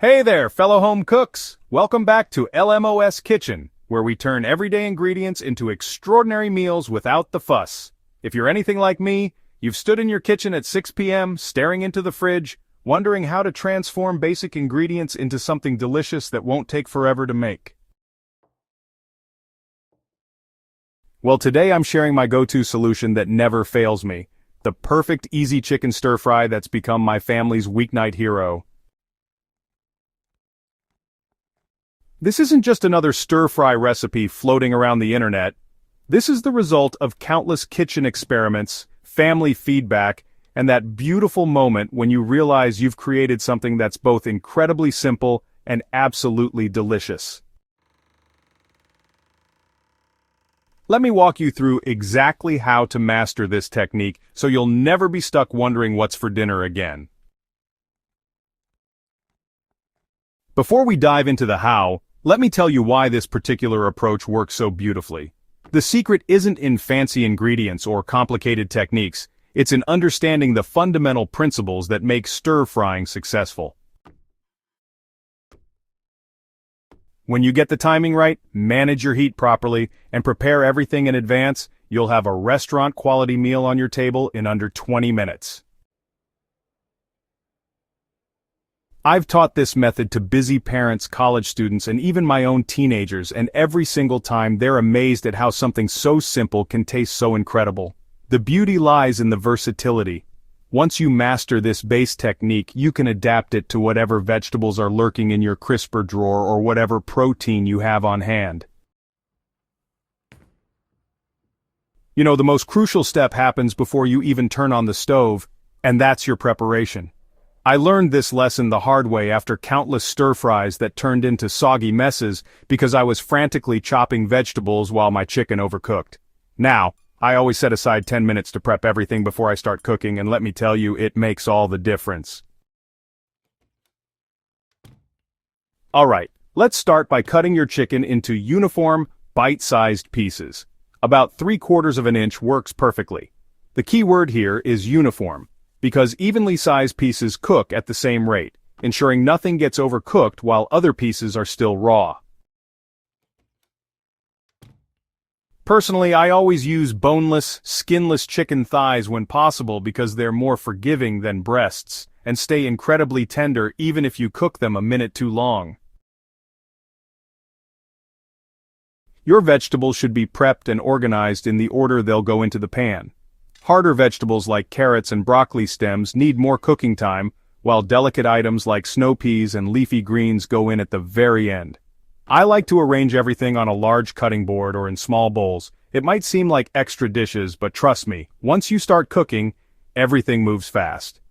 Hey there, fellow home cooks! Welcome back to Lmos Kitchen, where we turn everyday ingredients into extraordinary meals without the fuss. If you're anything like me, you've stood in your kitchen at 6 p.m., staring into the fridge, wondering how to transform basic ingredients into something delicious that won't take forever to make. Well, today I'm sharing my go-to solution that never fails me. The perfect easy chicken stir-fry that's become my family's weeknight hero. This isn't just another stir-fry recipe floating around the internet. This is the result of countless kitchen experiments, family feedback, and that beautiful moment when you realize you've created something that's both incredibly simple and absolutely delicious. Let me walk you through exactly how to master this technique so you'll never be stuck wondering what's for dinner again. Before we dive into the how, let me tell you why this particular approach works so beautifully. The secret isn't in fancy ingredients or complicated techniques, it's in understanding the fundamental principles that make stir-frying successful. When you get the timing right, manage your heat properly, and prepare everything in advance, you'll have a restaurant-quality meal on your table in under 20 minutes. I've taught this method to busy parents, college students, and even my own teenagers, and every single time they're amazed at how something so simple can taste so incredible. The beauty lies in the versatility. Once you master this base technique, you can adapt it to whatever vegetables are lurking in your crisper drawer or whatever protein you have on hand. You know, the most crucial step happens before you even turn on the stove, and that's your preparation. I learned this lesson the hard way after countless stir-fries that turned into soggy messes because I was frantically chopping vegetables while my chicken overcooked. Now, I always set aside 10 minutes to prep everything before I start cooking, and let me tell you, it makes all the difference. Alright, let's start by cutting your chicken into uniform, bite-sized pieces. About 3/4 of an inch works perfectly. The key word here is uniform, because evenly sized pieces cook at the same rate, ensuring nothing gets overcooked while other pieces are still raw. Personally, I always use boneless, skinless chicken thighs when possible because they're more forgiving than breasts, and stay incredibly tender even if you cook them a minute too long. Your vegetables should be prepped and organized in the order they'll go into the pan. Harder vegetables like carrots and broccoli stems need more cooking time, while delicate items like snow peas and leafy greens go in at the very end. I like to arrange everything on a large cutting board or in small bowls. It might seem like extra dishes, but trust me, once you start cooking, everything moves fast.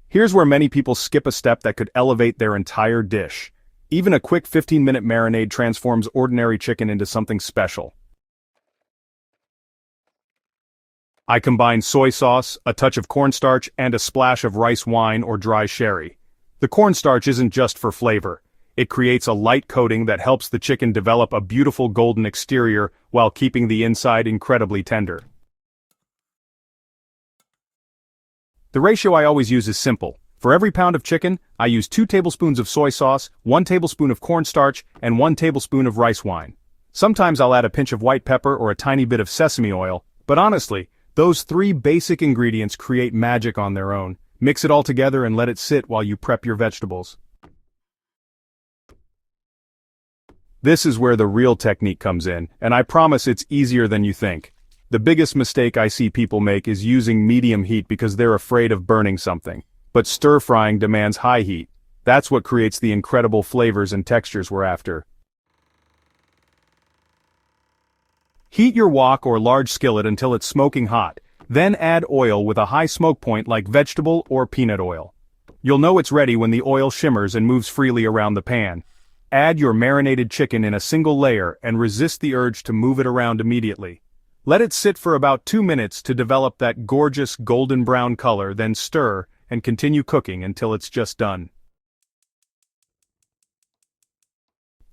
Here's where many people skip a step that could elevate their entire dish. Even a quick 15-minute marinade transforms ordinary chicken into something special. I combine soy sauce, a touch of cornstarch, and a splash of rice wine or dry sherry. The cornstarch isn't just for flavor. It creates a light coating that helps the chicken develop a beautiful golden exterior while keeping the inside incredibly tender. The ratio I always use is simple. For every pound of chicken, I use 2 tablespoons of soy sauce, 1 tablespoon of cornstarch, and 1 tablespoon of rice wine. Sometimes I'll add a pinch of white pepper or a tiny bit of sesame oil, but honestly, those 3 basic ingredients create magic on their own. Mix it all together and let it sit while you prep your vegetables. This is where the real technique comes in, and I promise it's easier than you think. The biggest mistake I see people make is using medium heat because they're afraid of burning something. But stir-frying demands high heat. That's what creates the incredible flavors and textures we're after. Heat your wok or large skillet until it's smoking hot, then add oil with a high smoke point like vegetable or peanut oil. You'll know it's ready when the oil shimmers and moves freely around the pan. Add your marinated chicken in a single layer and resist the urge to move it around immediately. Let it sit for about 2 minutes to develop that gorgeous golden brown color, then stir and continue cooking until it's just done.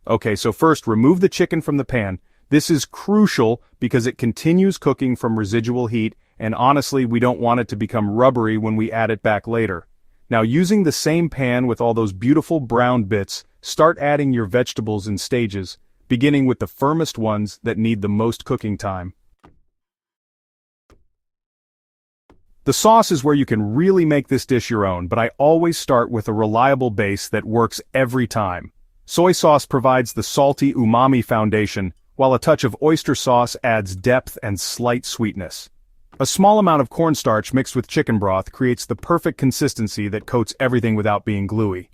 Okay, so first remove the chicken from the pan. This is crucial because it continues cooking from residual heat, and honestly, we don't want it to become rubbery when we add it back later. Now using the same pan with all those beautiful brown bits, start adding your vegetables in stages, beginning with the firmest ones that need the most cooking time. The sauce is where you can really make this dish your own, but I always start with a reliable base that works every time. Soy sauce provides the salty umami foundation, while a touch of oyster sauce adds depth and slight sweetness. A small amount of cornstarch mixed with chicken broth creates the perfect consistency that coats everything without being gluey.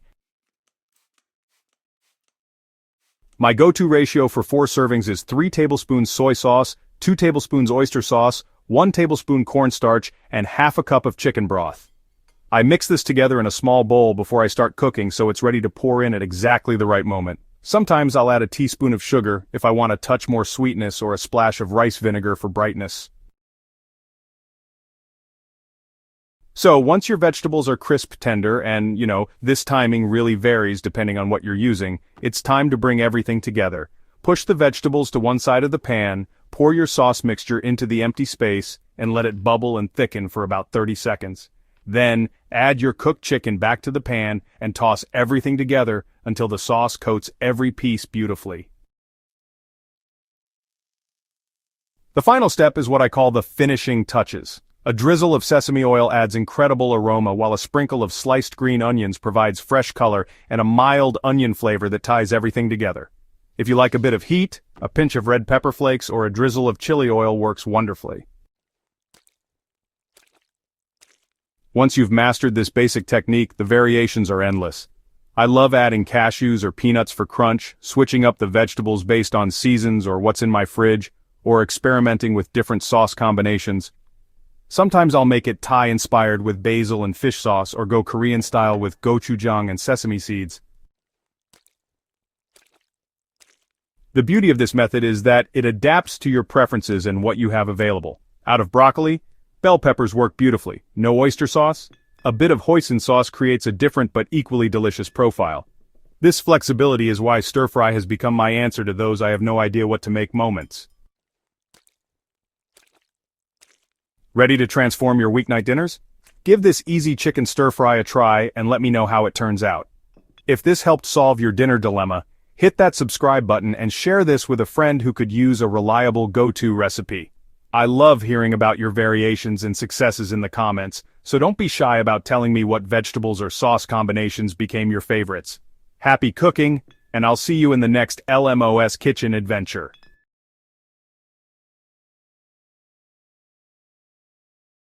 My go-to ratio for 4 servings is 3 tablespoons soy sauce, 2 tablespoons oyster sauce, 1 tablespoon cornstarch, and half a cup of chicken broth. I mix this together in a small bowl before I start cooking so it's ready to pour in at exactly the right moment. Sometimes I'll add a teaspoon of sugar if I want a touch more sweetness or a splash of rice vinegar for brightness. So once your vegetables are crisp tender and, this timing really varies depending on what you're using, it's time to bring everything together. Push the vegetables to one side of the pan, pour your sauce mixture into the empty space, and let it bubble and thicken for about 30 seconds. Then, add your cooked chicken back to the pan and toss everything together until the sauce coats every piece beautifully. The final step is what I call the finishing touches. A drizzle of sesame oil adds incredible aroma while a sprinkle of sliced green onions provides fresh color and a mild onion flavor that ties everything together. If you like a bit of heat, a pinch of red pepper flakes or a drizzle of chili oil works wonderfully. Once you've mastered this basic technique, the variations are endless. I love adding cashews or peanuts for crunch, switching up the vegetables based on seasons or what's in my fridge, or experimenting with different sauce combinations. Sometimes I'll make it Thai-inspired with basil and fish sauce or go Korean style with gochujang and sesame seeds. The beauty of this method is that it adapts to your preferences and what you have available. Out of broccoli, bell peppers work beautifully. No oyster sauce? A bit of hoisin sauce creates a different but equally delicious profile. This flexibility is why stir-fry has become my answer to those I have no idea what to make moments. Ready to transform your weeknight dinners? Give this easy chicken stir-fry a try and let me know how it turns out. If this helped solve your dinner dilemma, hit that subscribe button and share this with a friend who could use a reliable go-to recipe. I love hearing about your variations and successes in the comments, so don't be shy about telling me what vegetables or sauce combinations became your favorites. Happy cooking, and I'll see you in the next Lmos kitchen adventure.